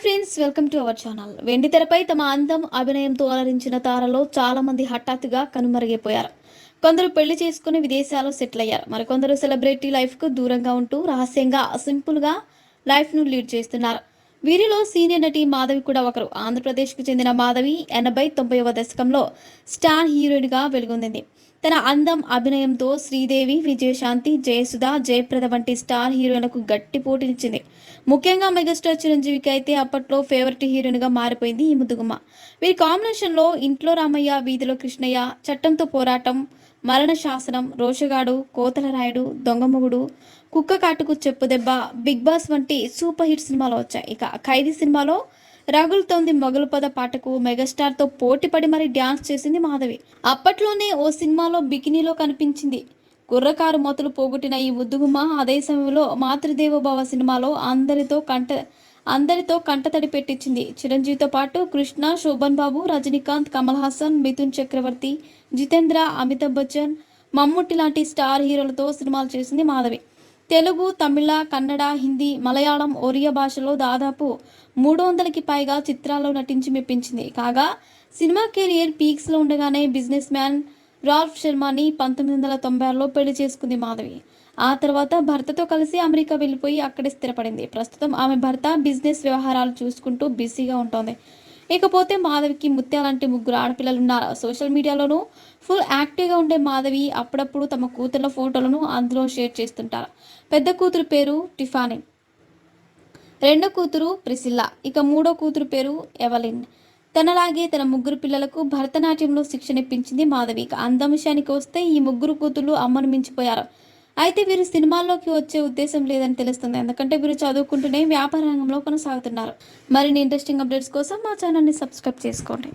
Friends, welcome to our channel. వెండి తెరపై తమ అందం, అభినయంతో అలరించిన తారలో చాలా మంది హఠాత్తుగా కనుమరుగైపోయారు. కొందరు పెళ్లి చేసుకుని విదేశాల్లో సెటిల్ అయ్యారు. మరికొందరు సెలబ్రిటీ లైఫ్కు దూరంగా ఉంటూ రహస్యంగా సింపుల్గా లైఫ్ను లీడ్ చేస్తున్నారు. వీరిలో సీనియర్ నటి మాధవి కూడా ఒకరు. ఆంధ్రప్రదేశ్కు చెందిన మాధవి 80-90వ దశకంలో స్టార్ హీరోయిన్గా వెలుగొందింది. తన అందం, అభినయంతో శ్రీదేవి, విజయశాంతి, జయసుధ, జయప్రద వంటి స్టార్ హీరోయిన్లకు గట్టి పోటీనిచ్చింది. ముఖ్యంగా మెగాస్టార్ చిరంజీవికి అయితే అప్పట్లో ఫేవరెట్ హీరోయిన్గా మారిపోయింది ఈ ముద్దుగుమ్మ. వీరి కాంబినేషన్లో ఇంట్లో రామయ్య, వీధిలో కృష్ణయ్య, చట్టంతో పోరాటం, మరణ శాసనం, రోషగాడు, కోతల రాయుడు, దొంగమొగుడు, కుక్క కాటుకు చెప్పు దెబ్బ, బిగ్ బాస్ వంటి సూపర్ హిట్ సినిమాలు వచ్చాయి. ఇక ఖైదీ సినిమాలో రగులుతోంది మొగలు పద పాటకు మెగాస్టార్తో పోటీ పడి మరీ డ్యాన్స్ చేసింది మాధవి. అప్పట్లోనే ఓ సినిమాలో బికినీలో కనిపించింది. కుర్రకారు మొదలు పోగొట్టిన ఈ ముద్దుగుమ్మ అదే సమయంలో మాతృదేవోభవ సినిమాలో అందరితో కంటతడి పెట్టించింది. చిరంజీవితో పాటు కృష్ణ, శోభన్ బాబు, రజనీకాంత్, కమల్ హాసన్, మిథున్ చక్రవర్తి, జితేంద్ర, అమితాబ్ బచ్చన్, మమ్ముట్టి లాంటి స్టార్ హీరోలతో సినిమాలు చేసింది మాధవి. తెలుగు, తమిళ, కన్నడ, హిందీ, మలయాళం, ఒరియా భాషలో దాదాపు 300కి పైగా చిత్రాల్లో నటించి మెప్పించింది. కాగా సినిమా కెరియర్ పీక్స్లో ఉండగానే బిజినెస్ మ్యాన్ రాల్ఫ్ శర్మని 1996లో పెళ్లి చేసుకుంది మాధవి. ఆ తర్వాత భర్తతో కలిసి అమెరికా వెళ్ళిపోయి అక్కడే స్థిరపడింది. ప్రస్తుతం ఆమె భర్త బిజినెస్ వ్యవహారాలు చూసుకుంటూ బిజీగా ఉంటుంది. ఇకపోతే మాధవికి ముత్యాలంటే 3 ఆడపిల్లలున్నారు. సోషల్ మీడియాలోనూ ఫుల్ యాక్టివ్గా ఉండే మాధవి అప్పుడప్పుడు తమ కూతుర్ల ఫోటోలను అందులో షేర్ చేస్తుంటారు. పెద్ద కూతురు పేరు టిఫానీ, రెండో కూతురు ప్రిసిల్లా, ఇక మూడో కూతురు పేరు ఎవలిన్. తనలాగే తన 3 పిల్లలకు భరతనాట్యంలో శిక్షణ ఇప్పించింది మాధవి. ఇక అందం విషయానికి వస్తే ఈ 3 కూతుర్లు అమ్మను మించిపోయారు. అయితే వీరు సినిమాల్లోకి వచ్చే ఉద్దేశం లేదని తెలుస్తుంది. ఎందుకంటే వీరు చదువుకుంటూనే వ్యాపార రంగంలో కొనసాగుతున్నారు. మరిన్ని ఇంట్రెస్టింగ్ అప్డేట్స్ కోసం మా ఛానల్ని సబ్స్క్రైబ్ చేసుకోండి.